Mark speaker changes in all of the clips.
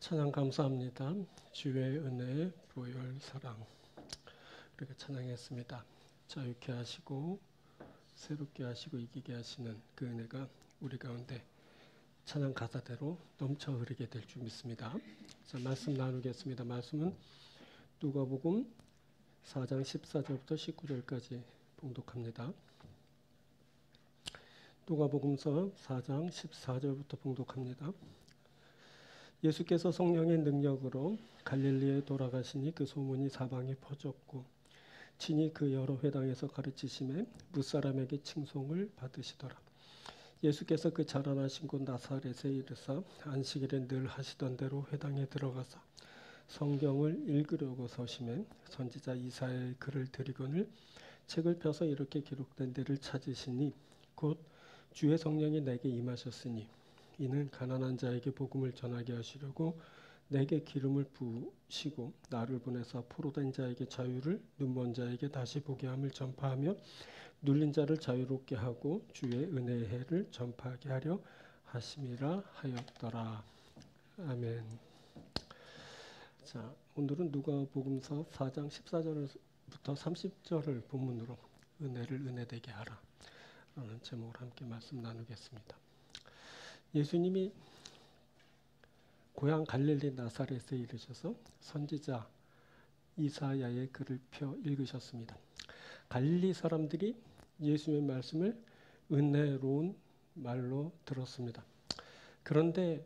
Speaker 1: 찬양 감사합니다. 주의 은혜, 보혈, 사랑 이렇게 찬양했습니다. 자유케 하시고 새롭게 하시고 이기게 하시는 그 은혜가 우리 가운데 찬양 가사대로 넘쳐 흐르게 될 줄 믿습니다. 자, 말씀 나누겠습니다. 말씀은 누가복음 4장 14절부터 19절까지 봉독합니다. 누가복음서 4장 14절부터 봉독합니다. 예수께서 성령의 능력으로 갈릴리에 돌아가시니 그 소문이 사방에 퍼졌고 친히 그 여러 회당에서 가르치심에 무사람에게 칭송을 받으시더라. 예수께서 그 자라나신 곳 나사렛에 이르사 안식일에 늘 하시던 대로 회당에 들어가서 성경을 읽으려고 서심에 선지자 이사야의 글을 들이거늘 책을 펴서 이렇게 기록된 데를 찾으시니 곧 주의 성령이 내게 임하셨으니 이는 가난한 자에게 복음을 전하게 하시려고 내게 기름을 부으시고 나를 보내사 포로된 자에게 자유를 눈먼 자에게 다시 보게 함을 전파하며 눌린 자를 자유롭게 하고 주의 은혜의 해를 전파하게 하려 하심이라 하였더라. 아멘. 자, 오늘은 누가복음서 4장 14절부터 30절을 본문으로 은혜를 은혜되게 하라 라는 제목으로 함께 말씀 나누겠습니다. 예수님이 고향 갈릴리 나사렛에 이르셔서 선지자 이사야의 글을 펴 읽으셨습니다. 갈릴리 사람들이 예수님의 말씀을 은혜로운 말로 들었습니다. 그런데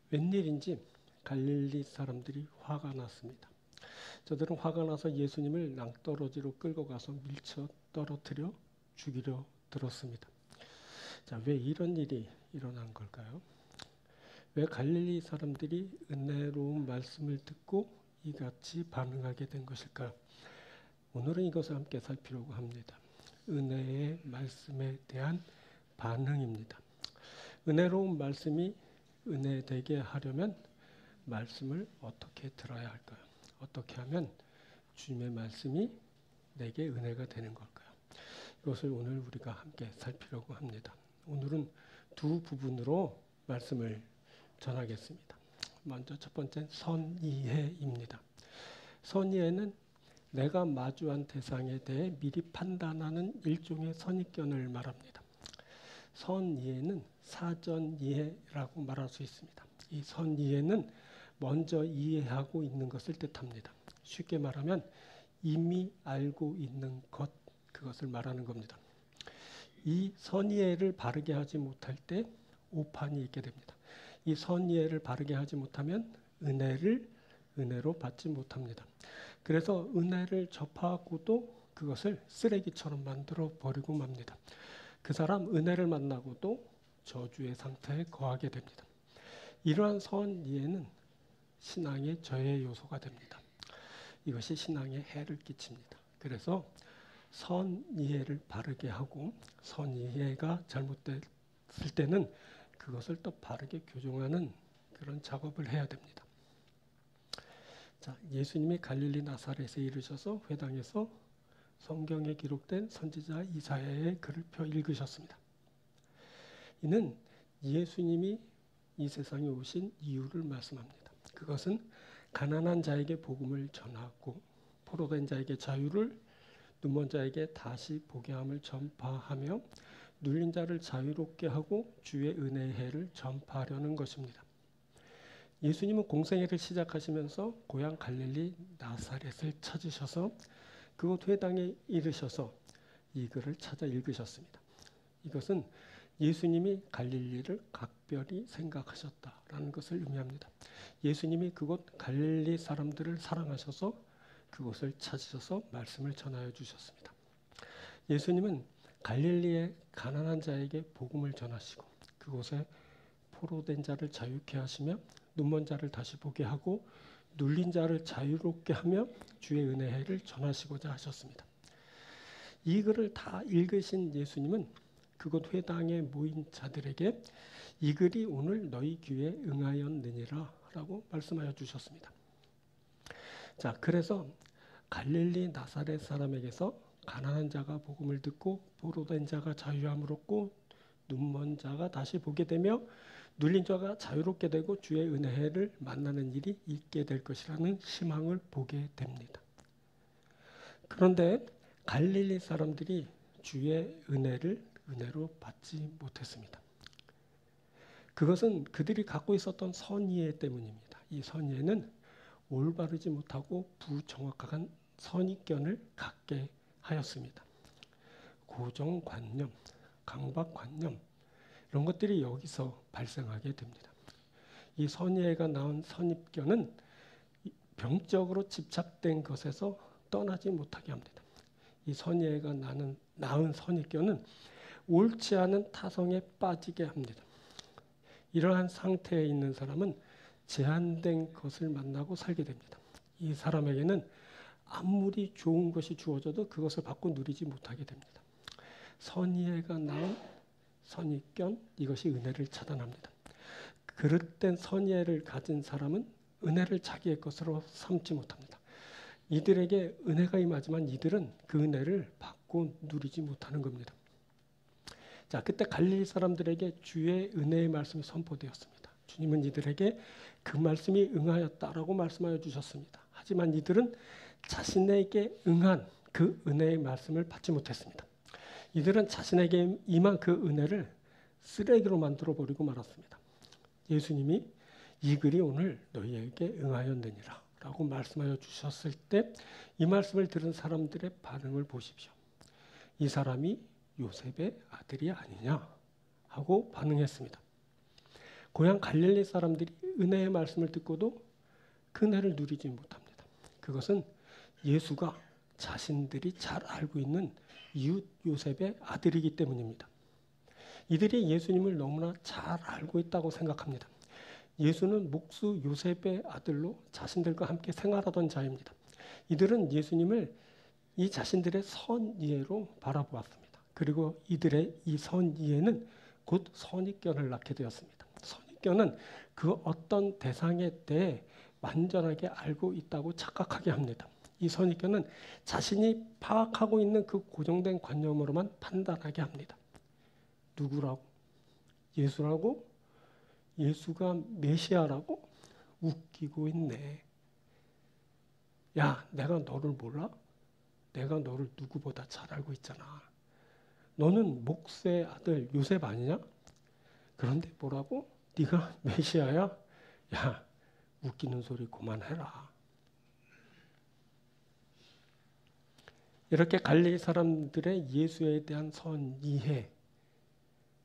Speaker 1: 웬일인지 갈릴리 사람들이 화가 났습니다. 저들은 화가 나서 예수님을 낭떠러지로 끌고 가서 밀쳐 떨어뜨려 죽이려 들었습니다. 자, 왜 이런 일이 일어난 걸까요? 왜 갈릴리 사람들이 은혜로운 말씀을 듣고 이같이 반응하게 된 것일까요? 오늘은 이것을 함께 살피려고 합니다. 은혜의 말씀에 대한 반응입니다. 은혜로운 말씀이 은혜되게 하려면 말씀을 어떻게 들어야 할까요? 어떻게 하면 주님의 말씀이 내게 은혜가 되는 걸까요? 이것을 오늘 우리가 함께 살피려고 합니다. 오늘은 두 부분으로 말씀을 전하겠습니다. 먼저 첫 번째는 선이해입니다. 선이해는 내가 마주한 대상에 대해 미리 판단하는 일종의 선입견을 말합니다. 선이해는 사전이해라고 말할 수 있습니다. 이 선이해는 먼저 이해하고 있는 것을 뜻합니다. 쉽게 말하면 이미 알고 있는 것, 그것을 말하는 겁니다. 이 선이해를 바르게 하지 못할 때 오판이 있게 됩니다. 이 선이해를 바르게 하지 못하면 은혜로 받지 못합니다. 그래서 은혜를 접하고도 그것을 쓰레기처럼 만들어 버리고 맙니다. 그 사람 은혜를 만나고도 저주의 상태에 거하게 됩니다. 이러한 선이해는 신앙의 저해 요소가 됩니다. 이것이 신앙에 해를 끼칩니다. 그래서 선이해를 바르게 하고 선이해가 잘못됐을 때는 그것을 또 바르게 교정하는 그런 작업을 해야 됩니다. 자, 예수님이 갈릴리 나사렛에 이르셔서 회당에서 성경에 기록된 선지자 이사야의 글을 펴 읽으셨습니다. 이는 예수님이 이 세상에 오신 이유를 말씀합니다. 그것은 가난한 자에게 복음을 전하고 포로된 자에게 자유를 눈먼 자에게 다시 보게 함을 전파하며 눌린 자를 자유롭게 하고 주의 은혜의 해를 전파하려는 것입니다. 예수님은 공생애를 시작하시면서 고향 갈릴리 나사렛을 찾으셔서 그곳 회당에 이르셔서 이 글을 찾아 읽으셨습니다. 이것은 예수님이 갈릴리를 각별히 생각하셨다라는 것을 의미합니다. 예수님이 그곳 갈릴리 사람들을 사랑하셔서 그곳을 찾으셔서 말씀을 전하여 주셨습니다. 예수님은 갈릴리의 가난한 자에게 복음을 전하시고 그곳에 포로된 자를 자유케 하시며 눈먼 자를 다시 보게 하고 눌린 자를 자유롭게 하며 주의 은혜의 해를 전하시고자 하셨습니다. 이 글을 다 읽으신 예수님은 그곳 회당에 모인 자들에게 이 글이 오늘 너희 귀에 응하였느니라 라고 말씀하여 주셨습니다. 자, 그래서 갈릴리 나사렛 사람에게서 가난한 자가 복음을 듣고 포로된 자가 자유함을 얻고 눈먼 자가 다시 보게 되며 눌린 자가 자유롭게 되고 주의 은혜를 만나는 일이 있게 될 것이라는 희망을 보게 됩니다. 그런데 갈릴리 사람들이 주의 은혜를 은혜로 받지 못했습니다. 그것은 그들이 갖고 있었던 선의의 때문입니다. 이 선의에는 올바르지 못하고 부정확한 선입견을 갖게 하였습니다. 고정관념, 강박관념 이런 것들이 여기서 발생하게 됩니다. 이 선의가 낳은 선입견은 병적으로 집착된 것에서 떠나지 못하게 합니다. 이 선의가 낳은 선입견은 옳지 않은 타성에 빠지게 합니다. 이러한 상태에 있는 사람은 제한된 것을 만나고 살게 됩니다. 이 사람에게는 아무리 좋은 것이 주어져도 그것을 받고 누리지 못하게 됩니다. 선의가 낳은 선입견, 이것이 은혜를 차단합니다. 그릇된 선의를 가진 사람은 은혜를 자기의 것으로 삼지 못합니다. 이들에게 은혜가 임하지만 이들은 그 은혜를 받고 누리지 못하는 겁니다. 자, 그때 갈릴리 사람들에게 주의 은혜의 말씀이 선포되었습니다. 주님은 이들에게 그 말씀이 응하였다라고 말씀하여 주셨습니다. 하지만 이들은 자신에게 응한 그 은혜의 말씀을 받지 못했습니다. 이들은 자신에게 임한 그 은혜를 쓰레기로 만들어 버리고 말았습니다. 예수님이 이 글이 오늘 너희에게 응하였느니라 라고 말씀하여 주셨을 때 이 말씀을 들은 사람들의 반응을 보십시오. 이 사람이 요셉의 아들이 아니냐 하고 반응했습니다. 고향 갈릴리 사람들이 은혜의 말씀을 듣고도 그 은혜를 누리지 못합니다. 그것은 예수가 자신들이 잘 알고 있는 이웃 요셉의 아들이기 때문입니다. 이들이 예수님을 너무나 잘 알고 있다고 생각합니다. 예수는 목수 요셉의 아들로 자신들과 함께 생활하던 자입니다. 이들은 예수님을 이 자신들의 선이해로 바라보았습니다. 그리고 이들의 이 선이해는 곧 선입견을 낳게 되었습니다. 선입견은 그 어떤 대상에 대해 완전하게 알고 있다고 착각하게 합니다. 이 선입견은 자신이 파악하고 있는 그 고정된 관념으로만 판단하게 합니다. 누구라고? 예수라고? 예수가 메시아라고? 웃기고 있네. 야, 내가 너를 몰라? 내가 너를 누구보다 잘 알고 있잖아. 너는 목수의 아들 요셉 아니냐? 그런데 뭐라고? 네가 메시아야? 야, 웃기는 소리 그만해라. 이렇게 갈릴리 사람들의 예수에 대한 선이해,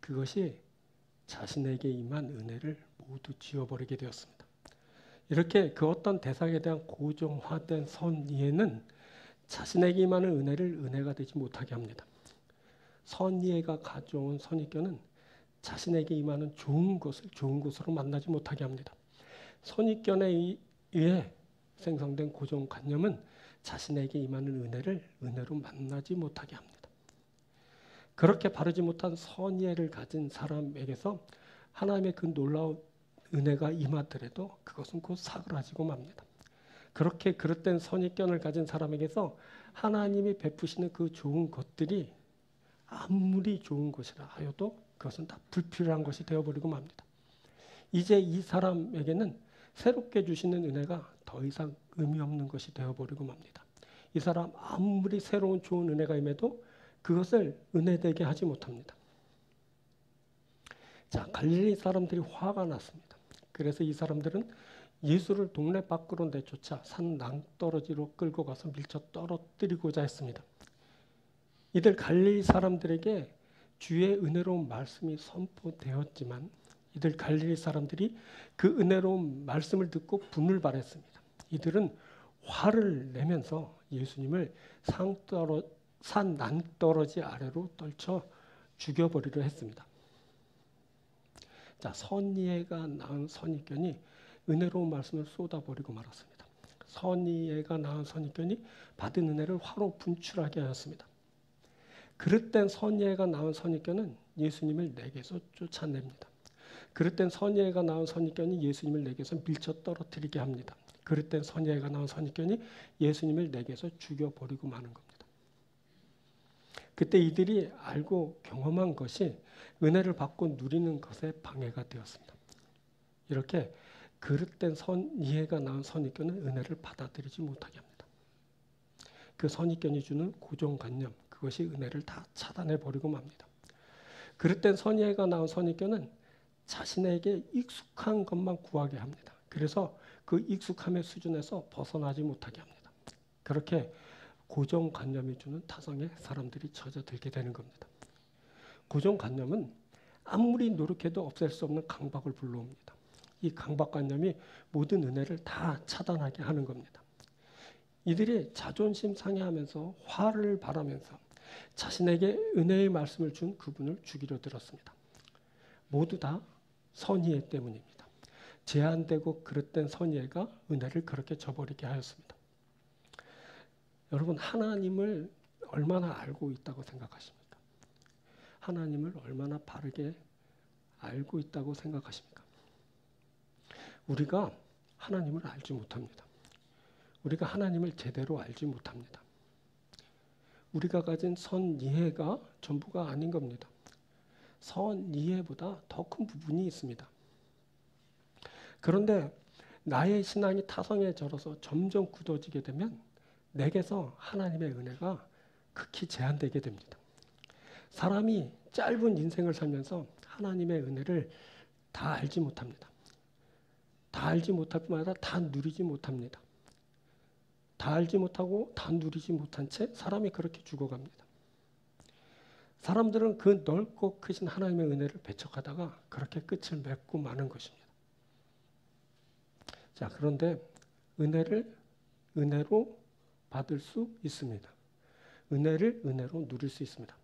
Speaker 1: 그것이 자신에게 임한 은혜를 모두 지워버리게 되었습니다. 이렇게 그 어떤 대상에 대한 고정화된 선이해는 자신에게 임하는 은혜를 은혜가 되지 못하게 합니다. 선이해가 가져온 선입견은 자신에게 임하는 좋은 것을 좋은 것으로 만나지 못하게 합니다. 선입견에 의해 생성된 고정관념은 자신에게 임하는 은혜를 은혜로 만나지 못하게 합니다. 그렇게 바르지 못한 선의를 가진 사람에게서 하나님의 그 놀라운 은혜가 임하더라도 그것은 곧 사그라지고 맙니다. 그렇게 그릇된 선입견을 가진 사람에게서 하나님이 베푸시는 그 좋은 것들이 아무리 좋은 것이라 하여도 그것은 다 불필요한 것이 되어버리고 맙니다. 이제 이 사람에게는 새롭게 주시는 은혜가 더 이상 의미 없는 것이 되어버리고 맙니다. 이 사람 아무리 새로운 좋은 은혜가 임해도 그것을 은혜되게 하지 못합니다. 자, 갈릴리 사람들이 화가 났습니다. 그래서 이 사람들은 예수를 동네 밖으로 내쫓아 산 낭떠러지로 끌고 가서 밀쳐 떨어뜨리고자 했습니다. 이들 갈릴리 사람들에게 주의 은혜로운 말씀이 선포되었지만 이들 갈릴리 사람들이 그 은혜로운 말씀을 듣고 분을 발했습니다. 이들은 화를 내면서 예수님을 산 낭떠러지 아래로 떨쳐 죽여버리려 했습니다. 자, 선의가 낳은 선입견이 은혜로운 말씀을 쏟아버리고 말았습니다. 선의가 낳은 선입견이 받은 은혜를 화로 분출하게 하였습니다. 그릇된 선의가 낳은 선입견은 예수님을 내게서 쫓아냅니다. 그릇된 선의가 낳은 선입견이 예수님을 내게서 밀쳐 떨어뜨리게 합니다. 그릇된 선의가 낳은 선입견이 예수님을 내게서 죽여버리고 마는 겁니다. 그때 이들이 알고 경험한 것이 은혜를 받고 누리는 것에 방해가 되었습니다. 이렇게 그릇된 이해가 낳은 선입견은 은혜를 받아들이지 못하게 합니다. 그 선입견이 주는 고정관념, 그것이 은혜를 다 차단해버리고 맙니다. 그릇된 선이해가 낳은 선입견은 자신에게 익숙한 것만 구하게 합니다. 그래서 그 익숙함의 수준에서 벗어나지 못하게 합니다. 그렇게 고정관념이 주는 타성에 사람들이 젖어들게 되는 겁니다. 고정관념은 아무리 노력해도 없앨 수 없는 강박을 불러옵니다. 이 강박관념이 모든 은혜를 다 차단하게 하는 겁니다. 이들이 자존심 상해하면서 화를 바라면서 자신에게 은혜의 말씀을 준 그분을 죽이려 들었습니다. 모두 다 선의해 때문입니다. 제한되고 그릇된 선의해가 은혜를 그렇게 저버리게 하였습니다. 여러분, 하나님을 얼마나 알고 있다고 생각하십니까? 하나님을 얼마나 바르게 알고 있다고 생각하십니까? 우리가 하나님을 알지 못합니다. 우리가 하나님을 제대로 알지 못합니다. 우리가 가진 선이해가 전부가 아닌 겁니다. 선이해보다 더 큰 부분이 있습니다. 그런데 나의 신앙이 타성에 절어서 점점 굳어지게 되면 내게서 하나님의 은혜가 극히 제한되게 됩니다. 사람이 짧은 인생을 살면서 하나님의 은혜를 다 알지 못합니다. 다 알지 못할 뿐만 아니라 다 누리지 못합니다. 다 알지 못하고 다 누리지 못한 채 사람이 그렇게 죽어갑니다. 사람들은 그 넓고 크신 하나님의 은혜를 배척하다가 그렇게 끝을 맺고 마는 것입니다. 자, 그런데 은혜를 은혜로 받을 수 있습니다. 은혜를 은혜로 누릴 수 있습니다.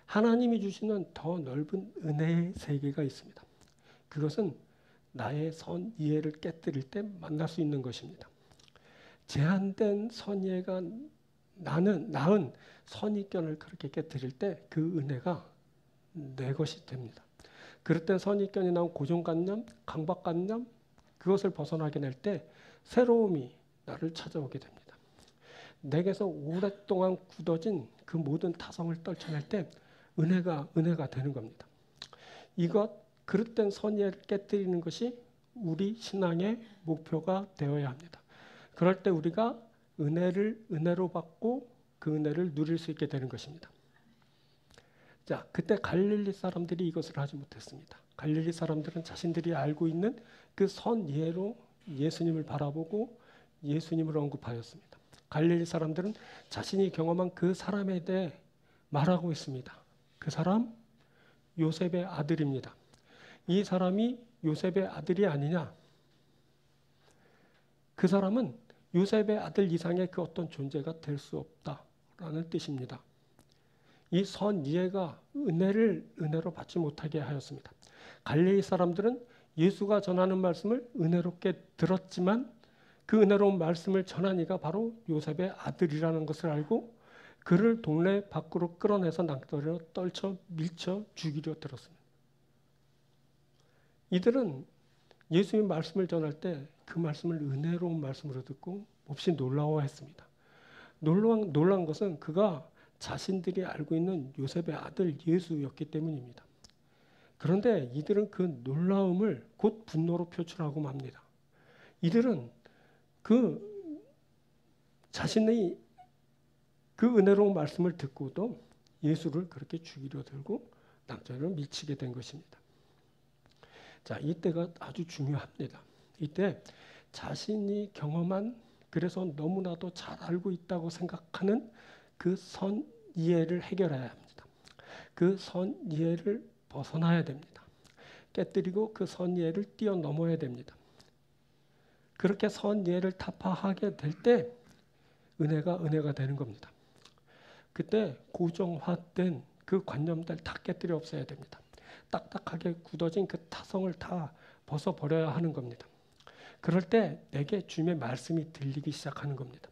Speaker 1: 하나님이 주시는 더 넓은 은혜의 세계가 있습니다. 그것은 나의 선이해를 깨뜨릴 때 만날 수 있는 것입니다. 제한된 선이해가 낳은 선입견을 그렇게 깨뜨릴 때 그 은혜가 내 것이 됩니다. 그릇된 선입견이 나온 고정관념, 강박관념, 그것을 벗어나게 될 때 새로움이 나를 찾아오게 됩니다. 내게서 오랫동안 굳어진 그 모든 타성을 떨쳐낼 때 은혜가 되는 겁니다. 이것 그릇된 선의를 깨뜨리는 것이 우리 신앙의 목표가 되어야 합니다. 그럴 때 우리가 은혜를 은혜로 받고 그 은혜를 누릴 수 있게 되는 것입니다. 자, 그때 갈릴리 사람들이 이것을 하지 못했습니다. 갈릴리 사람들은 자신들이 알고 있는 그 선이해로 예수님을 바라보고 예수님을 언급하였습니다. 갈릴리 사람들은 자신이 경험한 그 사람에 대해 말하고 있습니다. 그 사람 요셉의 아들입니다. 이 사람이 요셉의 아들이 아니냐? 그 사람은 요셉의 아들 이상의 그 어떤 존재가 될 수 없다라는 뜻입니다. 이 선이해가 은혜를 은혜로 받지 못하게 하였습니다. 갈릴리 사람들은 예수가 전하는 말씀을 은혜롭게 들었지만 그 은혜로운 말씀을 전한 이가 바로 요셉의 아들이라는 것을 알고 그를 동네 밖으로 끌어내서 낭떠러리로 떨쳐 밀쳐 죽이려 들었습니다. 이들은 예수님 말씀을 전할 때 그 말씀을 은혜로운 말씀으로 듣고 몹시 놀라워했습니다. 놀란 것은 그가 자신들이 알고 있는 요셉의 아들 예수였기 때문입니다. 그런데 이들은 그 놀라움을 곧 분노로 표출하고 맙니다. 이들은 그 자신의 그 은혜로운 말씀을 듣고도 예수를 그렇게 죽이려 들고 낭떠러리로 밀치게 된 것입니다. 자, 이때가 아주 중요합니다. 이때 자신이 경험한 그래서 너무나도 잘 알고 있다고 생각하는 그 선이해를 해결해야 합니다. 그 선이해를 벗어나야 됩니다. 깨뜨리고 그 선이해를 뛰어넘어야 됩니다. 그렇게 선이해를 타파하게 될 때 은혜가 되는 겁니다. 그때 고정화된 그 관념들 다 깨뜨려 없애야 됩니다. 딱딱하게 굳어진 그 타성을 다 벗어버려야 하는 겁니다. 그럴 때 내게 주님의 말씀이 들리기 시작하는 겁니다.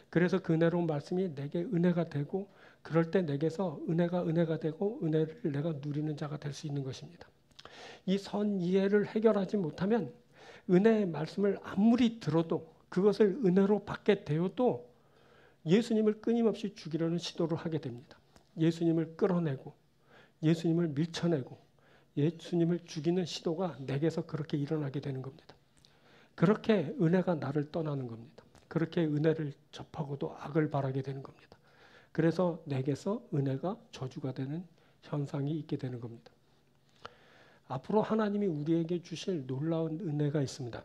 Speaker 1: 그래서 그 은혜로운 말씀이 내게 은혜가 되고 그럴 때 내게서 은혜가 되고 은혜를 내가 누리는 자가 될 수 있는 것입니다. 이 선이해를 해결하지 못하면 은혜의 말씀을 아무리 들어도 그것을 은혜로 받게 되어도 예수님을 끊임없이 죽이려는 시도를 하게 됩니다. 예수님을 끌어내고 예수님을 밀쳐내고 예수님을 죽이는 시도가 내게서 그렇게 일어나게 되는 겁니다. 그렇게 은혜가 나를 떠나는 겁니다. 그렇게 은혜를 접하고도 악을 바라게 되는 겁니다. 그래서 내게서 은혜가 저주가 되는 현상이 있게 되는 겁니다. 앞으로 하나님이 우리에게 주실 놀라운 은혜가 있습니다.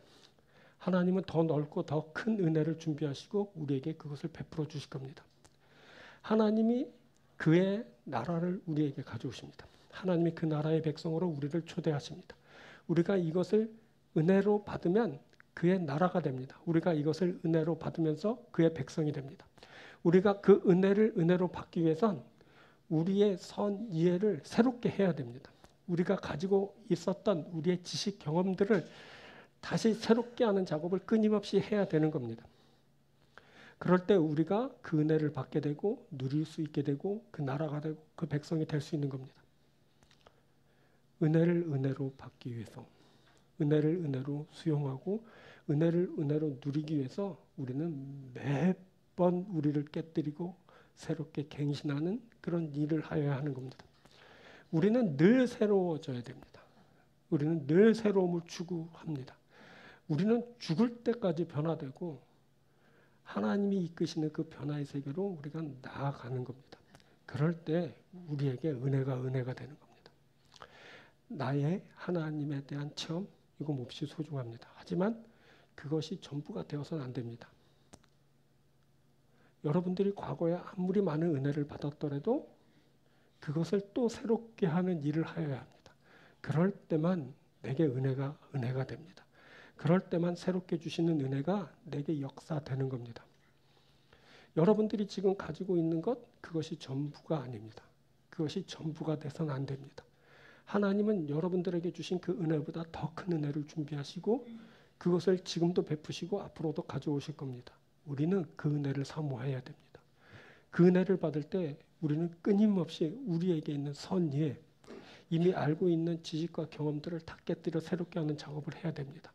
Speaker 1: 하나님은 더 넓고 더 큰 은혜를 준비하시고 우리에게 그것을 베풀어 주실 겁니다. 하나님이 그의 나라를 우리에게 가져오십니다. 하나님이 그 나라의 백성으로 우리를 초대하십니다. 우리가 이것을 은혜로 받으면 그의 나라가 됩니다. 우리가 이것을 은혜로 받으면서 그의 백성이 됩니다. 우리가 그 은혜를 은혜로 받기 위해선 우리의 선 이해를 새롭게 해야 됩니다. 우리가 가지고 있었던 우리의 지식 경험들을 다시 새롭게 하는 작업을 끊임없이 해야 되는 겁니다. 그럴 때 우리가 그 은혜를 받게 되고 누릴 수 있게 되고 그 나라가 되고 그 백성이 될 수 있는 겁니다. 은혜를 은혜로 받기 위해서, 은혜를 은혜로 수용하고 은혜를 은혜로 누리기 위해서 우리는 매번 우리를 깨뜨리고 새롭게 갱신하는 그런 일을 하여야 하는 겁니다. 우리는 늘 새로워져야 됩니다. 우리는 늘 새로움을 추구합니다. 우리는 죽을 때까지 변화되고 하나님이 이끄시는 그 변화의 세계로 우리가 나아가는 겁니다. 그럴 때 우리에게 은혜가 되는 겁니다. 나의 하나님에 대한 체험, 이거 몹시 소중합니다. 하지만 그것이 전부가 되어서는 안 됩니다. 여러분들이 과거에 아무리 많은 은혜를 받았더라도 그것을 또 새롭게 하는 일을 하여야 합니다. 그럴 때만 내게 은혜가 됩니다. 그럴 때만 새롭게 주시는 은혜가 내게 역사되는 겁니다. 여러분들이 지금 가지고 있는 것, 그것이 전부가 아닙니다. 그것이 전부가 돼서는 안 됩니다. 하나님은 여러분들에게 주신 그 은혜보다 더 큰 은혜를 준비하시고 그것을 지금도 베푸시고 앞으로도 가져오실 겁니다. 우리는 그 은혜를 사모해야 됩니다. 그 은혜를 받을 때 우리는 끊임없이 우리에게 있는 선의에 이미 알고 있는 지식과 경험들을 다 깨뜨려 새롭게 하는 작업을 해야 됩니다.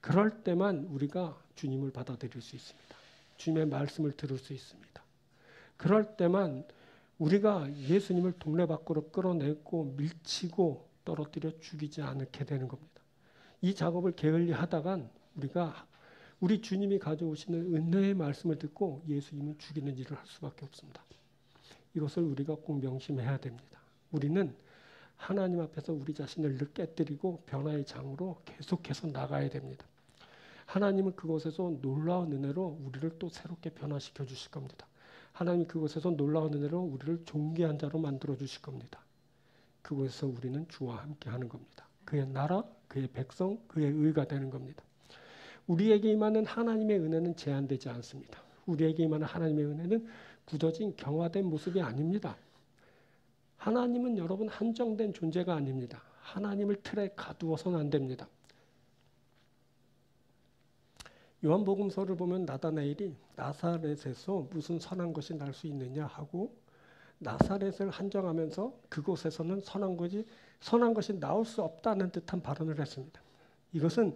Speaker 1: 그럴 때만 우리가 주님을 받아들일 수 있습니다. 주님의 말씀을 들을 수 있습니다. 그럴 때만 우리가 예수님을 동네 밖으로 끌어내고 밀치고 떨어뜨려 죽이지 않게 되는 겁니다. 이 작업을 게을리 하다간 우리가 우리 주님이 가져오시는 은혜의 말씀을 듣고 예수님을 죽이는 일을 할 수밖에 없습니다. 이것을 우리가 꼭 명심해야 됩니다. 우리는 하나님 앞에서 우리 자신을 깨뜨리고 변화의 장으로 계속해서 나가야 됩니다. 하나님은 그곳에서 놀라운 은혜로 우리를 또 새롭게 변화시켜 주실 겁니다. 하나님이 그곳에서 놀라운 은혜로 우리를 존귀한 자로 만들어 주실 겁니다. 그곳에서 우리는 주와 함께 하는 겁니다. 그의 나라, 그의 백성, 그의 의가 되는 겁니다. 우리에게 임하는 하나님의 은혜는 제한되지 않습니다. 우리에게 임하는 하나님의 은혜는 굳어진 경화된 모습이 아닙니다. 하나님은 여러분 한정된 존재가 아닙니다. 하나님을 틀에 가두어서는 안 됩니다. 요한복음서를 보면 나다나엘이 나사렛에서 무슨 선한 것이 날 수 있느냐 하고 나사렛을 한정하면서 그곳에서는 선한 것이 나올 수 없다는 듯한 발언을 했습니다. 이것은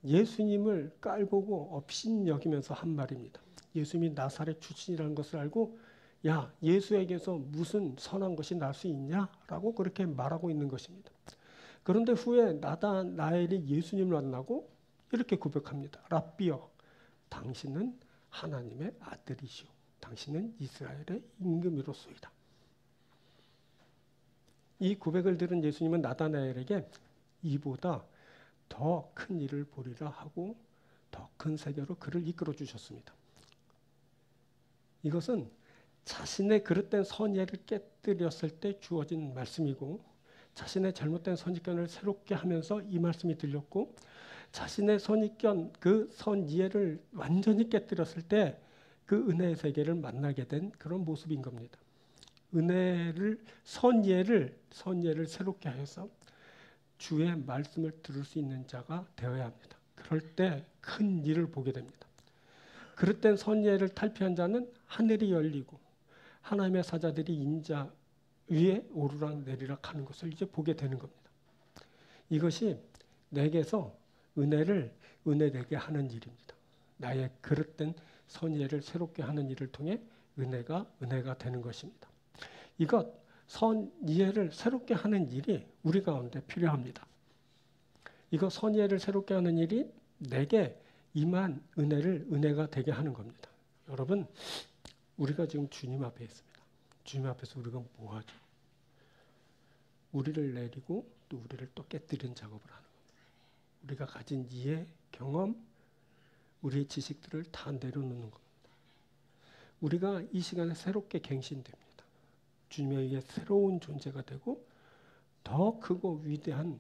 Speaker 1: 예수님을 깔보고 업신여기면서 한 말입니다. 예수님이 나사렛 출신이라는 것을 알고 야, 예수에게서 무슨 선한 것이 날 수 있냐라고 그렇게 말하고 있는 것입니다. 그런데 후에 나다나엘이 예수님을 만나고 이렇게 고백합니다. 랍비여, 당신은 하나님의 아들이시오. 당신은 이스라엘의 임금이로소이다. 이 고백을 들은 예수님은 나다나엘에게 이보다 더 큰 일을 보리라 하고 더 큰 세계로 그를 이끌어 주셨습니다. 이것은 자신의 그릇된 선의를 깨뜨렸을 때 주어진 말씀이고 자신의 잘못된 선입견을 새롭게 하면서 이 말씀이 들렸고 자신의 선입견, 그 선이해를 완전히 깨뜨렸을 때 그 은혜의 세계를 만나게 된 그런 모습인 겁니다. 선이해를 새롭게 하여서 주의 말씀을 들을 수 있는 자가 되어야 합니다. 그럴 때 큰 일을 보게 됩니다. 그릇된 선이해를 탈피한 자는 하늘이 열리고 하나님의 사자들이 인자 위에 오르락 내리락 하는 것을 이제 보게 되는 겁니다. 이것이 내게서 은혜되게 하는 일입니다. 나의 그릇된 선의를 새롭게 하는 일을 통해 은혜가 되는 것입니다. 이것 선 이해를 새롭게 하는 일이 우리 가운데 필요합니다. 이거 선 이해를 새롭게 하는 일이 내게 임한 은혜가 되게 하는 겁니다. 여러분, 우리가 지금 주님 앞에 있습니다. 주님 앞에서 우리가 뭐 하죠? 우리를 내리고 또 우리를 또 깨뜨리는 작업을 하는 겁니다. 우리가 가진 이해, 경험, 우리의 지식들을 다 내려놓는 겁니다. 우리가 이 시간에 새롭게 갱신됩니다. 주님에 의해 새로운 존재가 되고 더 크고 위대한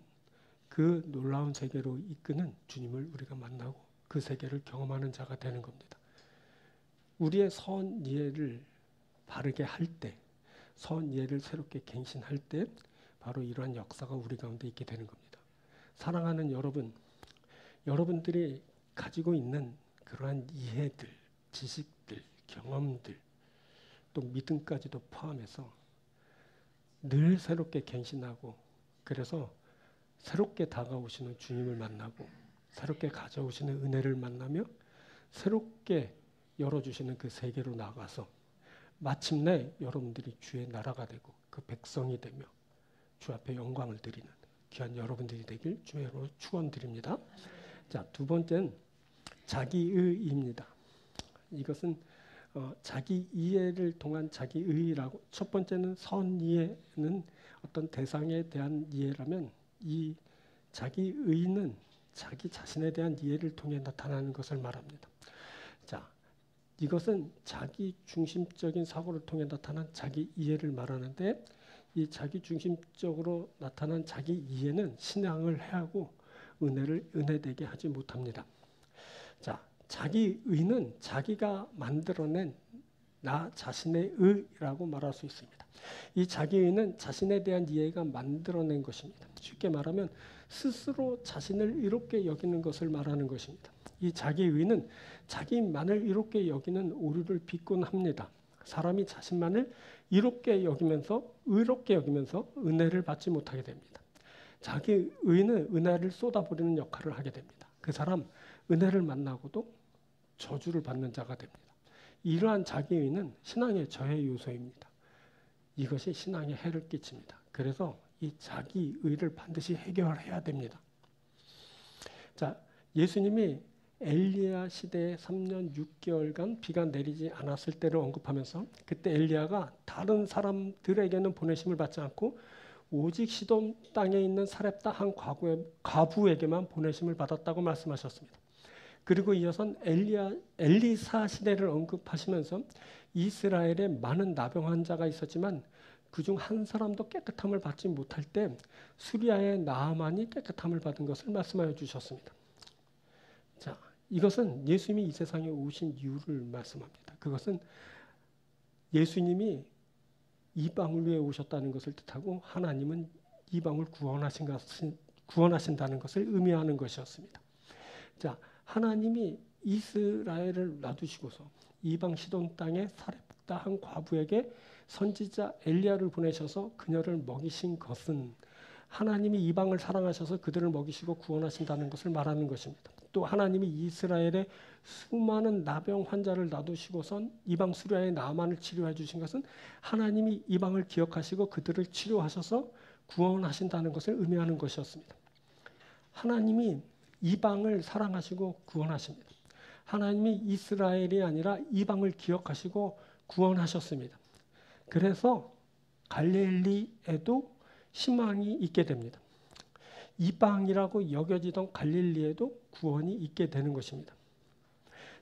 Speaker 1: 그 놀라운 세계로 이끄는 주님을 우리가 만나고 그 세계를 경험하는 자가 되는 겁니다. 우리의 선 이해를 바르게 할 때, 선 이해를 새롭게 갱신할 때 바로 이러한 역사가 우리 가운데 있게 되는 겁니다. 사랑하는 여러분, 여러분들이 가지고 있는 그러한 이해들, 지식들, 경험들, 또 믿음까지도 포함해서 늘 새롭게 갱신하고 그래서 새롭게 다가오시는 주님을 만나고 새롭게 가져오시는 은혜를 만나며 새롭게 열어주시는 그 세계로 나가서 마침내 여러분들이 주의 나라가 되고 그 백성이 되며 주 앞에 영광을 드리는 귀한 여러분들이 되길 주의 이름으로 축원드립니다. 자, 두 번째는 자기의입니다. 이것은 자기 이해를 통한 자기의라고, 첫 번째는 선이해는 어떤 대상에 대한 이해라면 이 자기의는 자기 자신에 대한 이해를 통해 나타나는 것을 말합니다. 자, 이것은 자기 중심적인 사고를 통해 나타난 자기 이해를 말하는데 이 자기 중심적으로 나타난 자기 이해는 신앙을 해하고 은혜되게 하지 못합니다. 자, 자기의는 자기가 만들어낸 나 자신의 의라고 말할 수 있습니다. 이 자기의는 자신에 대한 이해가 만들어낸 것입니다. 쉽게 말하면 스스로 자신을 이롭게 여기는 것을 말하는 것입니다. 이 자기의는 자기만을 이롭게 여기는 오류를 빚곤 합니다. 사람이 자신만을 이롭게 여기면서 의롭게 여기면서 은혜를 받지 못하게 됩니다. 자기의는 은혜를 쏟아부리는 역할을 하게 됩니다. 그 사람 은혜를 만나고도 저주를 받는 자가 됩니다. 이러한 자기의는 신앙의 저해 요소입니다. 이것이 신앙에 해를 끼칩니다. 그래서 이 자기의를 반드시 해결해야 됩니다. 자, 예수님이 엘리야 시대에 3년 6개월간 비가 내리지 않았을 때를 언급하면서 그때 엘리야가 다른 사람들에게는 보내심을 받지 않고 오직 시돈 땅에 있는 사렙다 한 과부에게만 보내심을 받았다고 말씀하셨습니다. 그리고 이어선 엘리사 시대를 언급하시면서 이스라엘에 많은 나병 환자가 있었지만 그중 한 사람도 깨끗함을 받지 못할 때 수리아의 나아만이 깨끗함을 받은 것을 말씀하여 주셨습니다. 자, 이것은 예수님이 이 세상에 오신 이유를 말씀합니다. 그것은 예수님이 이방을 위해 오셨다는 것을 뜻하고 하나님은 이방을 구원하신다는 것을 의미하는 것이었습니다. 자, 하나님이 이스라엘을 놔두시고서 이방 시돈 땅에 사렙다 한 과부에게 선지자 엘리야를 보내셔서 그녀를 먹이신 것은 하나님이 이방을 사랑하셔서 그들을 먹이시고 구원하신다는 것을 말하는 것입니다. 또 하나님이 이스라엘의 수많은 나병 환자를 놔두시고선 이방 수리아의 나아만을 치료해 주신 것은 하나님이 이방을 기억하시고 그들을 치료하셔서 구원하신다는 것을 의미하는 것이었습니다. 하나님이 이방을 사랑하시고 구원하십니다. 하나님이 이스라엘이 아니라 이방을 기억하시고 구원하셨습니다. 그래서 갈릴리에도 희망이 있게 됩니다. 이방이라고 여겨지던 갈릴리에도 구원이 있게 되는 것입니다.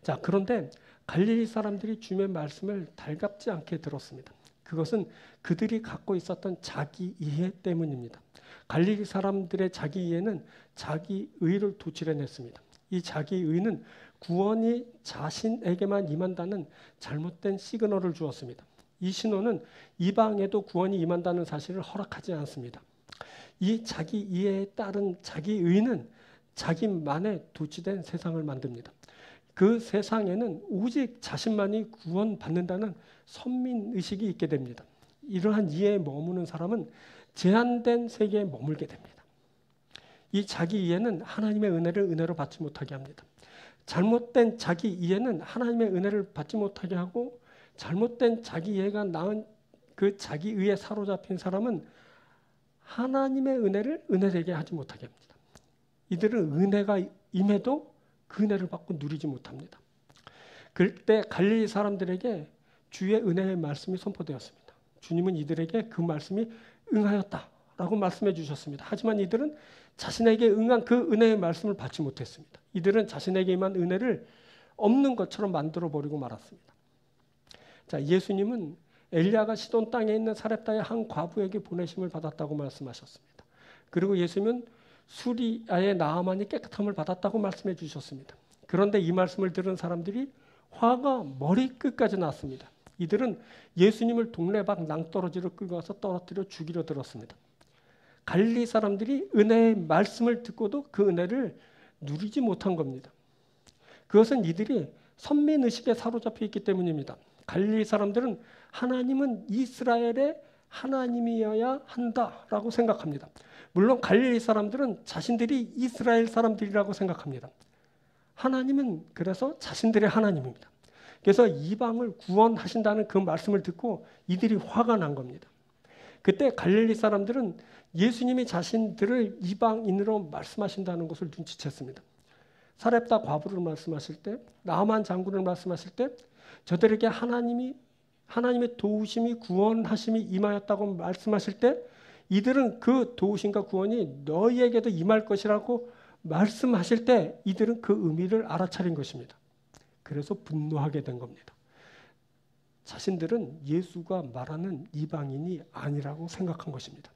Speaker 1: 자, 그런데 갈릴리 사람들이 주님의 말씀을 달갑지 않게 들었습니다. 그것은 그들이 갖고 있었던 자기 이해 때문입니다. 갈릴리 사람들의 자기 이해는 자기 의를 도출해냈습니다. 이 자기 의는 구원이 자신에게만 임한다는 잘못된 시그널을 주었습니다. 이 신호는 이방에도 구원이 임한다는 사실을 허락하지 않습니다. 이 자기 이해에 따른 자기 의는 자기만에 도취된 세상을 만듭니다. 그 세상에는 오직 자신만이 구원받는다는 선민의식이 있게 됩니다. 이러한 이해에 머무는 사람은 제한된 세계에 머물게 됩니다. 이 자기 이해는 하나님의 은혜로 받지 못하게 합니다. 잘못된 자기 이해는 하나님의 은혜를 받지 못하게 하고 잘못된 자기 이해가 낳은 그 자기 의에 사로잡힌 사람은 하나님의 은혜를 은혜되게 하지 못하게 합니다. 이들은 은혜가 임해도 그 은혜를 받고 누리지 못합니다. 그때 갈릴리 사람들에게 주의 은혜의 말씀이 선포되었습니다. 주님은 이들에게 그 말씀이 응하였다라고 말씀해 주셨습니다. 하지만 이들은 자신에게 응한 그 은혜의 말씀을 받지 못했습니다. 이들은 자신에게 임한 은혜를 없는 것처럼 만들어 버리고 말았습니다. 자, 예수님은 엘리야가 시돈 땅에 있는 사렙다의 한 과부에게 보내심을 받았다고 말씀하셨습니다. 그리고 예수님은 수리아의 나아만이 깨끗함을 받았다고 말씀해 주셨습니다. 그런데 이 말씀을 들은 사람들이 화가 머리끝까지 났습니다. 이들은 예수님을 동네 밖 낭떠러지로 끌고 와서 떨어뜨려 죽이려 들었습니다. 갈릴리 사람들이 은혜의 말씀을 듣고도 그 은혜를 누리지 못한 겁니다. 그것은 이들이 선민의식에 사로잡혀 있기 때문입니다. 갈릴리 사람들은 하나님은 이스라엘의 하나님이어야 한다라고 생각합니다. 물론 갈릴리 사람들은 자신들이 이스라엘 사람들이라고 생각합니다. 하나님은 그래서 자신들의 하나님입니다. 그래서 이방을 구원하신다는 그 말씀을 듣고 이들이 화가 난 겁니다. 그때 갈릴리 사람들은 예수님이 자신들을 이방인으로 말씀하신다는 것을 눈치챘습니다. 사렙다 과부를 말씀하실 때, 나아만 장군을 말씀하실 때 저들에게 하나님의 도우심이 구원하심이 임하였다고 말씀하실 때 이들은 그 도우심과 구원이 너희에게도 임할 것이라고 말씀하실 때 이들은 그 의미를 알아차린 것입니다. 그래서 분노하게 된 겁니다. 자신들은 예수가 말하는 이방인이 아니라고 생각한 것입니다.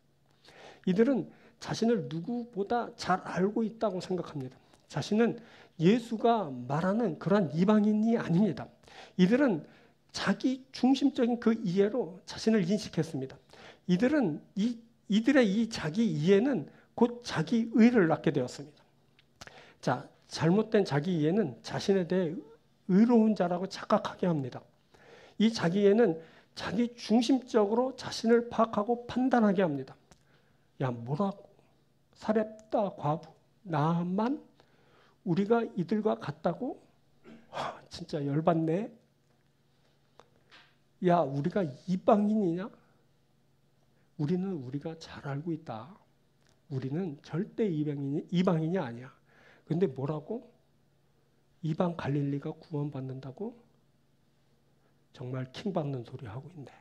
Speaker 1: 이들은 자신을 누구보다 잘 알고 있다고 생각합니다. 자신은 예수가 말하는 그러한 이방인이 아닙니다. 이들은 자기 중심적인 그 이해로 자신을 인식했습니다. 이들의 이 자기 이해는 곧 자기 의를 낳게 되었습니다. 자, 잘못된 자기 이해는 자신에 대해 의로운 자라고 착각하게 합니다. 이 자기 이해는 자기 중심적으로 자신을 파악하고 판단하게 합니다. 야, 뭐라고? 사렙다 과부, 나만 우리가 이들과 같다고? 와, 진짜 열받네. 야, 우리가 이방인이냐? 우리는 우리가 잘 알고 있다. 우리는 절대 이방인이 아니야. 근데 뭐라고? 이방 갈릴리가 구원받는다고? 정말 킹받는 소리 하고 있네.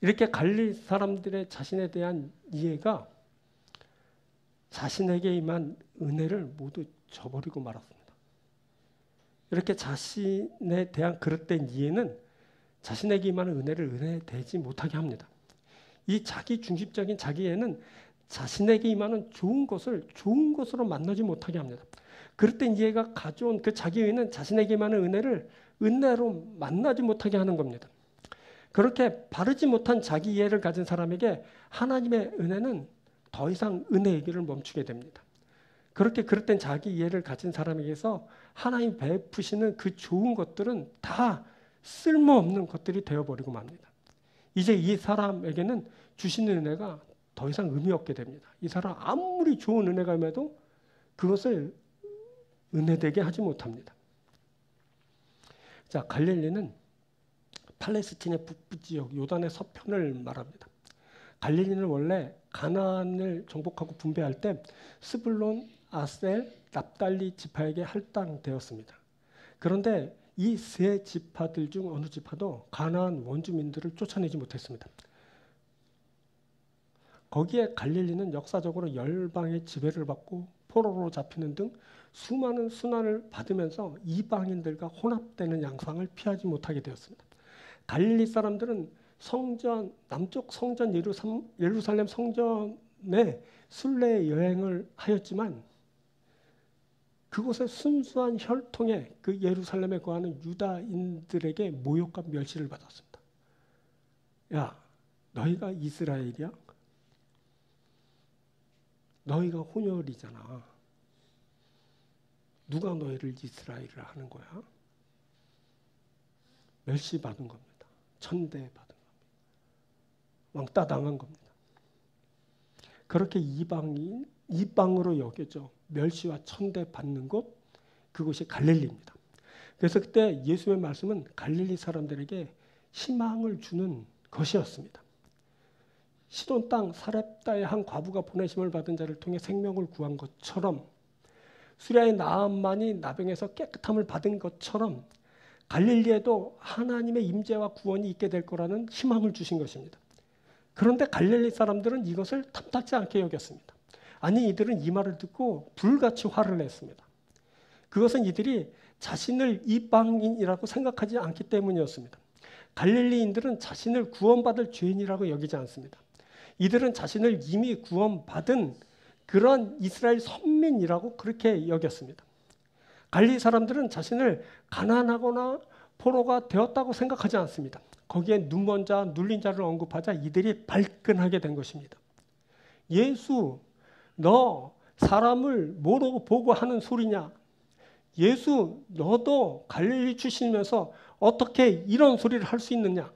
Speaker 1: 이렇게 갈릴리 사람들의 자신에 대한 이해가 자신에게 임한 은혜를 모두 저버리고 말았습니다. 이렇게 자신에 대한 그릇된 이해는 자신에게 임하는 은혜를 은혜되지 못하게 합니다. 이 자기 중심적인 자기애는 자신에게 임하는 좋은 것을 좋은 것으로 만나지 못하게 합니다. 그릇된 이해가 가져온 그 자기애는 자신에게 임하는 은혜를 은혜로 만나지 못하게 하는 겁니다. 그렇게 바르지 못한 자기 이해를 가진 사람에게 하나님의 은혜는 더 이상 은혜의 길을 멈추게 됩니다. 그렇게 그릇된 자기 이해를 가진 사람에게서 하나님 베푸시는 그 좋은 것들은 다 쓸모없는 것들이 되어버리고 맙니다. 이제 이 사람에게는 주시는 은혜가 더 이상 의미 없게 됩니다. 이 사람 아무리 좋은 은혜가 임해도 그것을 은혜되게 하지 못합니다. 자, 갈릴리는 팔레스틴의 북부 지역 요단의 서편을 말합니다. 갈릴리는 원래 가나안을 정복하고 분배할 때 스불론, 아셀, 납달리 지파에게 할당되었습니다. 그런데 이 세 지파들 중 어느 지파도 가나안 원주민들을 쫓아내지 못했습니다. 거기에 갈릴리는 역사적으로 열방의 지배를 받고 포로로 잡히는 등 수많은 순환을 받으면서 이방인들과 혼합되는 양상을 피하지 못하게 되었습니다. 갈릴리 사람들은 성전, 남쪽 성전 예루살렘 성전에 순례 여행을 하였지만 그곳의 순수한 혈통에 그 예루살렘에 거하는 유다인들에게 모욕과 멸시를 받았습니다. 야, 너희가 이스라엘이야? 너희가 혼혈이잖아. 누가 너희를 이스라엘이라 하는 거야? 멸시받은 겁니다. 천대받은 겁니다. 왕따 당한 겁니다. 그렇게 이방으로 여겨져 멸시와 천대받는 곳, 그곳이 갈릴리입니다. 그래서 그때 예수의 말씀은 갈릴리 사람들에게 희망을 주는 것이었습니다. 시돈 땅 사렙다의 한 과부가 보내심을 받은 자를 통해 생명을 구한 것처럼, 수리아의 나암만이 나병에서 깨끗함을 받은 것처럼 갈릴리에도 하나님의 임재와 구원이 있게 될 거라는 희망을 주신 것입니다. 그런데 갈릴리 사람들은 이것을 탐탁지 않게 여겼습니다. 아니, 이들은 이 말을 듣고 불같이 화를 냈습니다. 그것은 이들이 자신을 이방인이라고 생각하지 않기 때문이었습니다. 갈릴리인들은 자신을 구원받을 죄인이라고 여기지 않습니다. 이들은 자신을 이미 구원받은 그런 이스라엘 선민이라고 그렇게 여겼습니다. 갈릴리 사람들은 자신을 가난하거나 포로가 되었다고 생각하지 않습니다. 거기에 눈먼 자, 눌린 자를 언급하자 이들이 발끈하게 된 것입니다. 예수, 너 사람을 뭐로 보고 하는 소리냐? 예수, 너도 갈릴리 출신이면서 어떻게 이런 소리를 할 수 있느냐?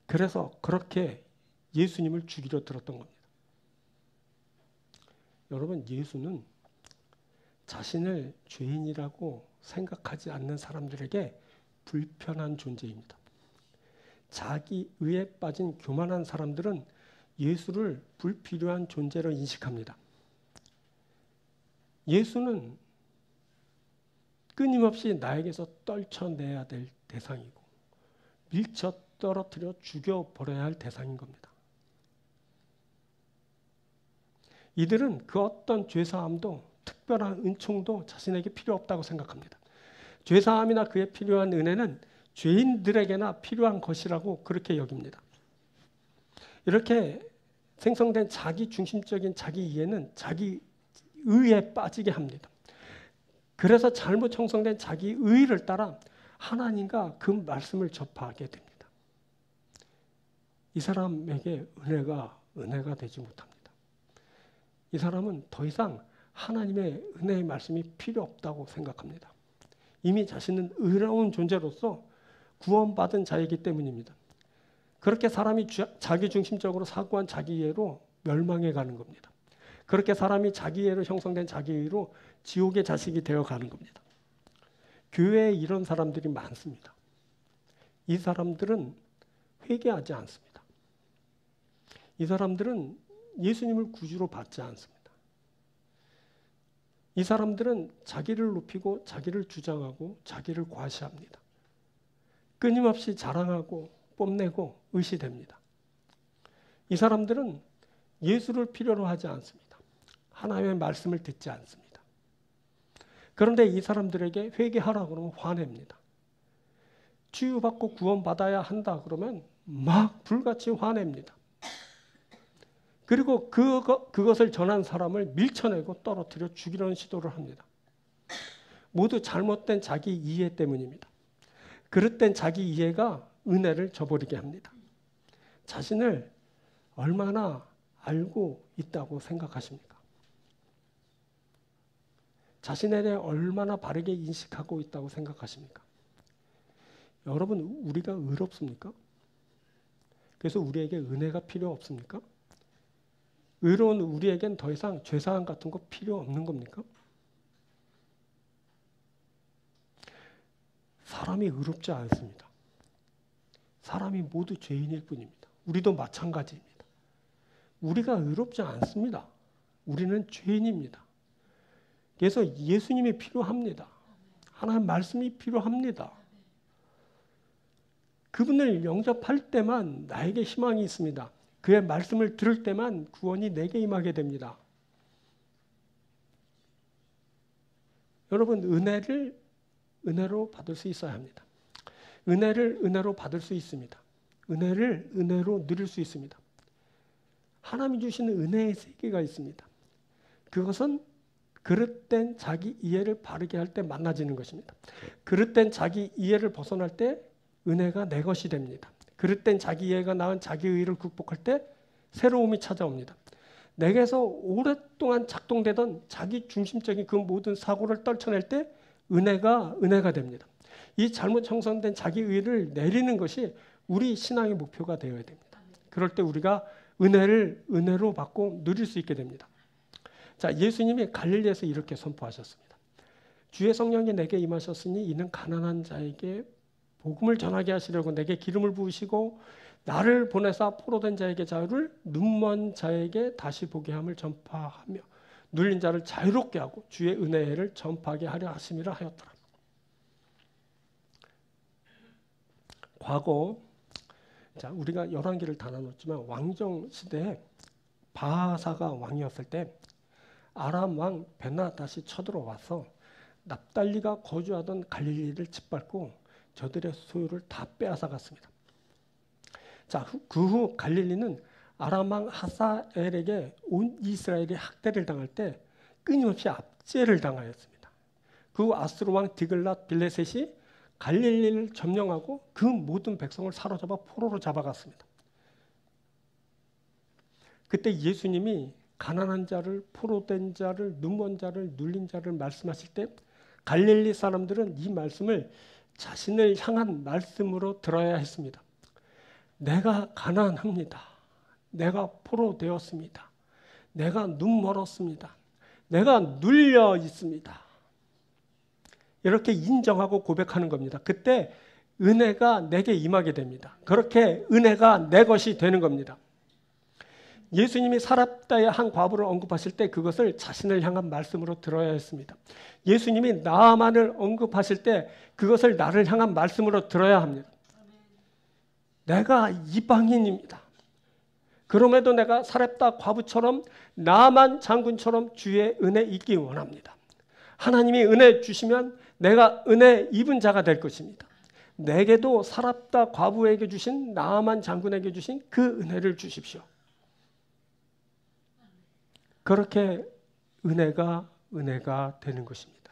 Speaker 1: 그래서 그렇게 예수님을 죽이려 들었던 겁니다. 여러분, 예수는 자신을 죄인이라고 생각하지 않는 사람들에게 불편한 존재입니다. 자기 의에 빠진 교만한 사람들은 예수를 불필요한 존재로 인식합니다. 예수는 끊임없이 나에게서 떨쳐내야 될 대상이고 밀쳐 떨어뜨려 죽여버려야 할 대상인 겁니다. 이들은 그 어떤 죄사함도 특별한 은총도 자신에게 필요 없다고 생각합니다. 죄사함이나 그에 필요한 은혜는 죄인들에게나 필요한 것이라고 그렇게 여깁니다. 이렇게 생성된 자기 중심적인 자기 이해는 자기 의에 빠지게 합니다. 그래서 잘못 형성된 자기 의를 따라 하나님과 그 말씀을 접하게 됩니다. 이 사람에게 은혜가 되지 못합니다. 이 사람은 더 이상 하나님의 은혜의 말씀이 필요 없다고 생각합니다. 이미 자신은 의로운 존재로서 구원받은 자이기 때문입니다. 그렇게 사람이 자기중심적으로 사고한 자기이해로 멸망해 가는 겁니다. 그렇게 사람이 자기이해로 형성된 자기의로 지옥의 자식이 되어가는 겁니다. 교회에 이런 사람들이 많습니다. 이 사람들은 회개하지 않습니다. 이 사람들은 예수님을 구주로 받지 않습니다. 이 사람들은 자기를 높이고 자기를 주장하고 자기를 과시합니다. 끊임없이 자랑하고 뽐내고 의시됩니다. 이 사람들은 예수를 필요로 하지 않습니다. 하나님의 말씀을 듣지 않습니다. 그런데 이 사람들에게 회개하라 그러면 화냅니다. 치유받고 구원받아야 한다 그러면 막 불같이 화냅니다. 그리고 그것을 전한 사람을 밀쳐내고 떨어뜨려 죽이려는 시도를 합니다. 모두 잘못된 자기 이해 때문입니다. 그릇된 자기 이해가 은혜를 저버리게 합니다. 자신을 얼마나 알고 있다고 생각하십니까? 자신에 대해 얼마나 바르게 인식하고 있다고 생각하십니까? 여러분, 우리가 의롭습니까? 그래서 우리에게 은혜가 필요 없습니까? 의로운 우리에겐 더 이상 죄사함 같은 거 필요 없는 겁니까? 사람이 의롭지 않습니다. 사람이 모두 죄인일 뿐입니다. 우리도 마찬가지입니다. 우리가 의롭지 않습니다. 우리는 죄인입니다. 그래서 예수님이 필요합니다. 하나님 말씀이 필요합니다. 그분을 영접할 때만 나에게 희망이 있습니다. 그의 말씀을 들을 때만 구원이 내게 임하게 됩니다. 여러분, 은혜를 은혜로 받을 수 있어야 합니다. 은혜를 은혜로 받을 수 있습니다. 은혜를 은혜로 누릴 수 있습니다. 하나님이 주시는 은혜의 세계가 있습니다. 그것은 그릇된 자기 이해를 바르게 할 때 만나지는 것입니다. 그릇된 자기 이해를 벗어날 때 은혜가 내 것이 됩니다. 그릇된 자기 이해가 낳은 자기 의를 극복할 때 새로움이 찾아옵니다. 내게서 오랫동안 작동되던 자기 중심적인 그 모든 사고를 떨쳐낼 때 은혜가 됩니다. 이 잘못 형성된 자기 의를 내리는 것이 우리 신앙의 목표가 되어야 됩니다. 그럴 때 우리가 은혜를 은혜로 받고 누릴 수 있게 됩니다. 자, 예수님이 갈릴리에서 이렇게 선포하셨습니다. 주의 성령이 내게 임하셨으니 이는 가난한 자에게 복음을 전하게 하시려고 내게 기름을 부으시고 나를 보내사 포로된 자에게 자유를, 눈먼 자에게 다시 보게 함을 전파하며 눌린 자를 자유롭게 하고 주의 은혜를 전파하게 하려 하심이라 하였더라. 과거 우리가 열왕기를 다 나눴지만 왕정 시대에 바하사가 왕이었을 때 아람 왕 벤하닷이 쳐들어와서 납달리가 거주하던 갈릴리를 짓밟고 저들의 소유를 다 빼앗아갔습니다. 그 후 갈릴리는 아람 왕 하사엘에게 온 이스라엘이 학대를 당할 때 끊임없이 압제를 당하였습니다. 그 후 아수르 왕 디글랏 빌레셋이 갈릴리를 점령하고 그 모든 백성을 사로잡아 포로로 잡아갔습니다. 그때 예수님이 가난한 자를, 포로된 자를, 눈먼 자를, 눌린 자를 말씀하실 때 갈릴리 사람들은 이 말씀을 자신을 향한 말씀으로 들어야 했습니다. 내가 가난합니다. 내가 포로되었습니다. 내가 눈 멀었습니다. 내가 눌려 있습니다. 이렇게 인정하고 고백하는 겁니다. 그때 은혜가 내게 임하게 됩니다. 그렇게 은혜가 내 것이 되는 겁니다. 예수님이 사랍다의 한 과부를 언급하실 때 그것을 자신을 향한 말씀으로 들어야 했습니다. 예수님이 나아만을 언급하실 때 그것을 나를 향한 말씀으로 들어야 합니다. 내가 이방인입니다. 그럼에도 내가 사렙다 과부처럼 나아만 장군처럼 주의 은혜 있기 원합니다. 하나님이 은혜 주시면 내가 은혜 입은 자가 될 것입니다. 내게도 사렙다 과부에게 주신 나아만 장군에게 주신 그 은혜를 주십시오. 그렇게 은혜가 되는 것입니다.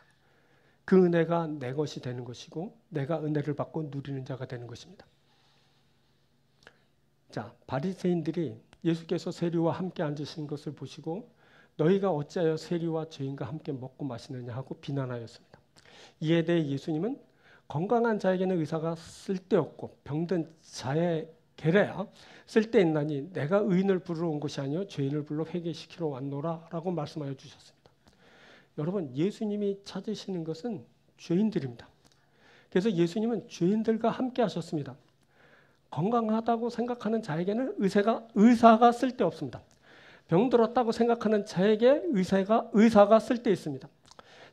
Speaker 1: 그 은혜가 내 것이 되는 것이고 내가 은혜를 받고 누리는 자가 되는 것입니다. 바리새인들이 예수께서 세리와 함께 앉으신 것을 보시고 너희가 어찌하여 세리와 죄인과 함께 먹고 마시느냐 하고 비난하였습니다. 이에 대해 예수님은 건강한 자에게는 의사가 쓸데없고 병든 자에게야 쓸데있나니 내가 의인을 부르러 온 것이 아니요 죄인을 불러 회개시키러 왔노라 라고 말씀하여 주셨습니다. 여러분, 예수님이 찾으시는 것은 죄인들입니다. 그래서 예수님은 죄인들과 함께 하셨습니다. 건강하다고 생각하는 자에게는 의사가 쓸데없습니다. 병들었다고 생각하는 자에게 의사가 쓸데있습니다.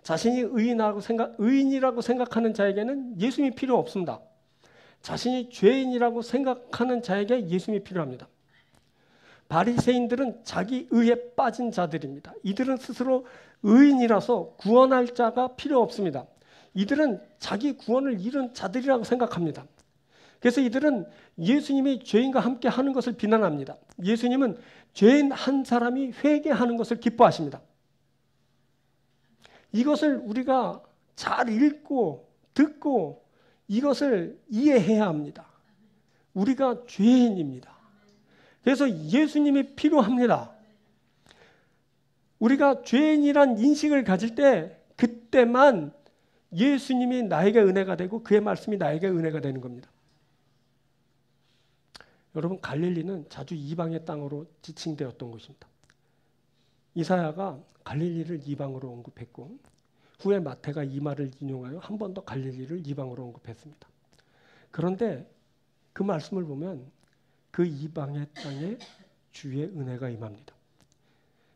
Speaker 1: 자신이 의인이라고 생각하는 자에게는 예수님이 필요 없습니다. 자신이 죄인이라고 생각하는 자에게 예수님이 필요합니다. 바리새인들은 자기 의에 빠진 자들입니다. 이들은 스스로 의인이라서 구원할 자가 필요 없습니다. 이들은 자기 구원을 이룬 자들이라고 생각합니다. 그래서 이들은 예수님이 죄인과 함께 하는 것을 비난합니다. 예수님은 죄인 한 사람이 회개하는 것을 기뻐하십니다. 이것을 우리가 잘 읽고 듣고 이것을 이해해야 합니다. 우리가 죄인입니다. 그래서 예수님이 필요합니다. 우리가 죄인이란 인식을 가질 때 그때만 예수님이 나에게 은혜가 되고 그의 말씀이 나에게 은혜가 되는 겁니다. 여러분, 갈릴리는 자주 이방의 땅으로 지칭되었던 곳입니다. 이사야가 갈릴리를 이방으로 언급했고 후에 마태가 이 말을 인용하여 한 번 더 갈릴리를 이방으로 언급했습니다. 그런데 그 말씀을 보면 그 이방의 땅에 주의 은혜가 임합니다.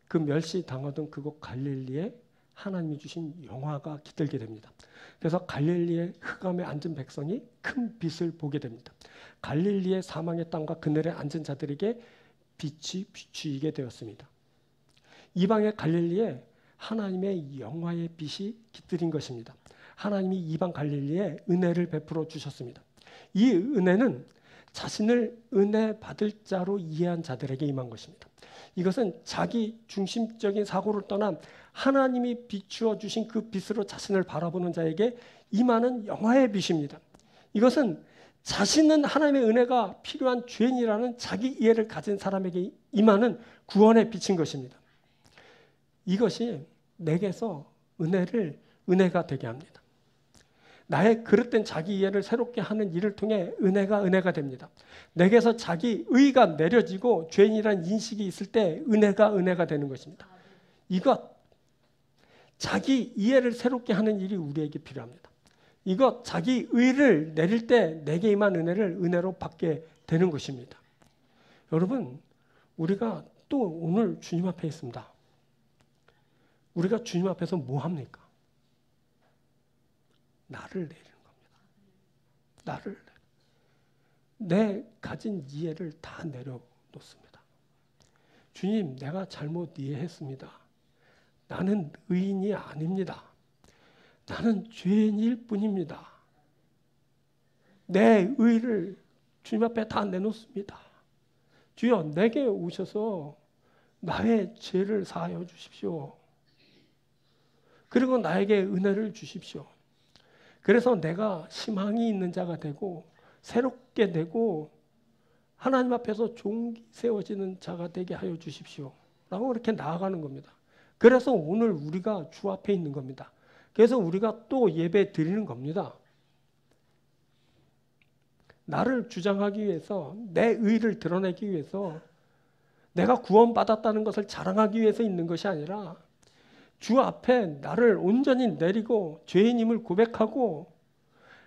Speaker 1: 그 멸시당하던 그곳 갈릴리에 하나님이 주신 영화가 깃들게 됩니다. 그래서 갈릴리의 흑암에 앉은 백성이 큰 빛을 보게 됩니다. 갈릴리의 사망의 땅과 그늘에 앉은 자들에게 빛이 비추이게 되었습니다. 이방의 갈릴리에 하나님의 영화의 빛이 깃들인 것입니다. 하나님이 이방 갈릴리에 은혜를 베풀어 주셨습니다. 이 은혜는 자신을 은혜 받을 자로 이해한 자들에게 임한 것입니다. 이것은 자기 중심적인 사고를 떠나 하나님이 비추어 주신 그 빛으로 자신을 바라보는 자에게 임하는 영화의 빛입니다. 이것은 자신은 하나님의 은혜가 필요한 죄인이라는 자기 이해를 가진 사람에게 임하는 구원의 빛인 것입니다. 이것이 내게서 은혜가 되게 합니다. 나의 그릇된 자기 이해를 새롭게 하는 일을 통해 은혜가 됩니다. 내게서 자기 의가 내려지고 죄인이라는 인식이 있을 때 은혜가 되는 것입니다. 이것, 자기 이해를 새롭게 하는 일이 우리에게 필요합니다. 이것 자기 의를 내릴 때 내게 임한 은혜를 은혜로 받게 되는 것입니다. 여러분, 우리가 또 오늘 주님 앞에 있습니다. 우리가 주님 앞에서 뭐 합니까? 나를 내리는 겁니다. 나를 내 가진 이해를 다 내려놓습니다. 주님, 내가 잘못 이해했습니다. 나는 의인이 아닙니다. 나는 죄인일 뿐입니다. 내 의를 주님 앞에 다 내놓습니다. 주여, 내게 오셔서 나의 죄를 사하여 주십시오. 그리고 나에게 은혜를 주십시오. 그래서 내가 희망이 있는 자가 되고 새롭게 되고 하나님 앞에서 종기 세워지는 자가 되게 하여 주십시오. 라고 그렇게 나아가는 겁니다. 그래서 오늘 우리가 주 앞에 있는 겁니다. 그래서 우리가 또 예배 드리는 겁니다. 나를 주장하기 위해서, 내 의를 드러내기 위해서, 내가 구원받았다는 것을 자랑하기 위해서 있는 것이 아니라 주 앞에 나를 온전히 내리고 죄인임을 고백하고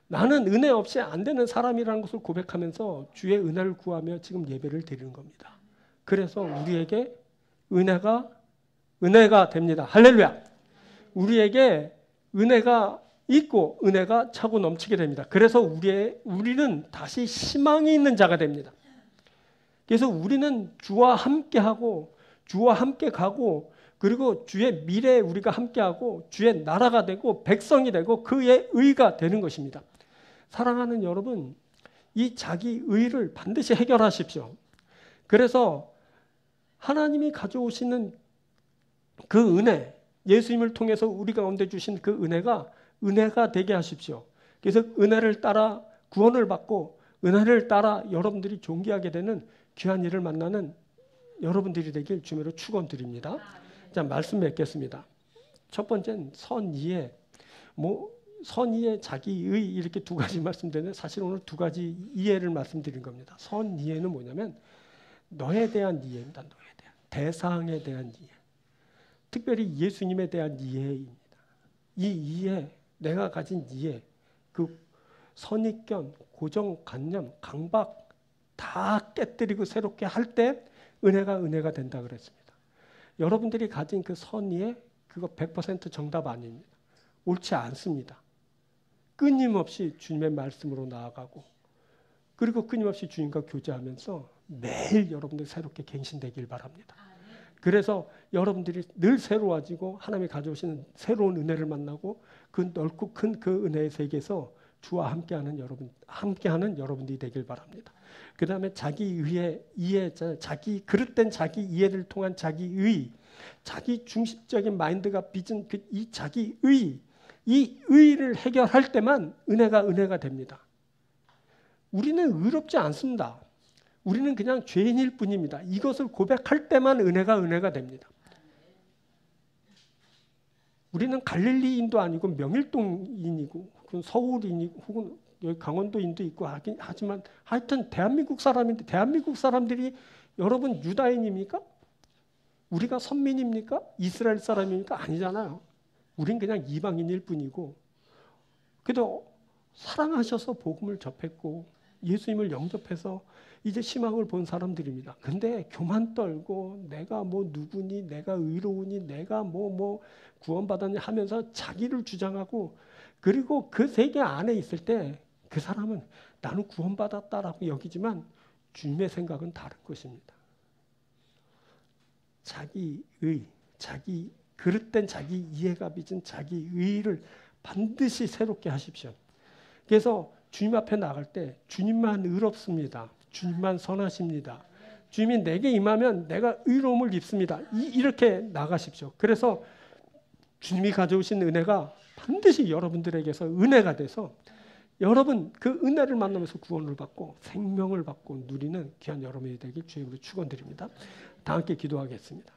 Speaker 1: 나는 은혜 없이 안 되는 사람이라는 것을 고백하면서 주의 은혜를 구하며 지금 예배를 드리는 겁니다. 그래서 우리에게 은혜가 됩니다. 할렐루야! 우리에게 은혜가 있고 은혜가 차고 넘치게 됩니다. 그래서 우리는 다시 희망이 있는 자가 됩니다. 그래서 우리는 주와 함께하고 주와 함께 가고 그리고 주의 미래에 우리가 함께하고 주의 나라가 되고 백성이 되고 그의 의가 되는 것입니다. 사랑하는 여러분, 이 자기 의를 반드시 해결하십시오. 그래서 하나님이 가져오시는 그 은혜, 예수님을 통해서 우리 가운데 주신 그 은혜가 되게 하십시오. 그래서 은혜를 따라 구원을 받고 은혜를 따라 여러분들이 존귀하게 되는 귀한 일을 만나는 여러분들이 되길 주님으로 축원드립니다. 자, 말씀 맺겠습니다. 첫 번째는 선이해. 선이해, 자기의 이렇게 두 가지 말씀드리는데 사실 오늘 두 가지 이해를 말씀드린 겁니다. 선이해는 뭐냐면 너에 대한 이해입니다. 너에 대한 대상에 대한 이해. 특별히 예수님에 대한 이해입니다. 이 이해, 내가 가진 이해, 그 선입견, 고정관념, 강박 다 깨뜨리고 새롭게 할 때 은혜가 된다 그랬습니다. 여러분들이 가진 그 선이해, 그거 100% 정답 아닙니다. 옳지 않습니다. 끊임없이 주님의 말씀으로 나아가고 그리고 끊임없이 주님과 교제하면서 매일 여러분들 새롭게 갱신되길 바랍니다. 그래서 여러분들이 늘 새로워지고 하나님이 가져오시는 새로운 은혜를 만나고 그 넓고 큰 그 은혜의 세계에서 주와 함께하는 여러분들이 되길 바랍니다. 그 다음에 자기의 이해, 그릇된 자기 이해를 통한 자기의, 자기 중심적인 마인드가 빚은 이 자기의, 이 의를 해결할 때만 은혜가 됩니다. 우리는 의롭지 않습니다. 우리는 그냥 죄인일 뿐입니다. 이것을 고백할 때만 은혜가 됩니다. 우리는 갈릴리인도 아니고 명일동인이고 서울인이고 혹은 여기 강원도인도 있고 하지만 하여튼 대한민국 사람인데 대한민국 사람들이 여러분 유다인입니까? 우리가 선민입니까? 이스라엘 사람입니까? 아니잖아요. 우린 그냥 이방인일 뿐이고 그래도 사랑하셔서 복음을 접했고 예수님을 영접해서 이제 희망을 본 사람들입니다. 근데 교만 떨고 내가 뭐 누구니, 내가 의로우니, 내가 뭐 구원받았니 하면서 자기를 주장하고 그리고 그 세계 안에 있을 때 그 사람은 나는 구원받았다라고 여기지만 주님의 생각은 다른 것입니다. 자기의, 그릇된 자기 이해가 빚은 자기 의를 반드시 새롭게 하십시오. 그래서 주님 앞에 나갈 때 주님만 의롭습니다. 주님만 선하십니다. 주님이 내게 임하면 내가 의로움을 입습니다. 이렇게 나가십시오. 그래서 주님이 가져오신 은혜가 반드시 여러분들에게서 은혜가 돼서 여러분 그 은혜를 만나면서 구원을 받고 생명을 받고 누리는 귀한 여러분이 되길 주님으로 축원드립니다. 다 함께 기도하겠습니다.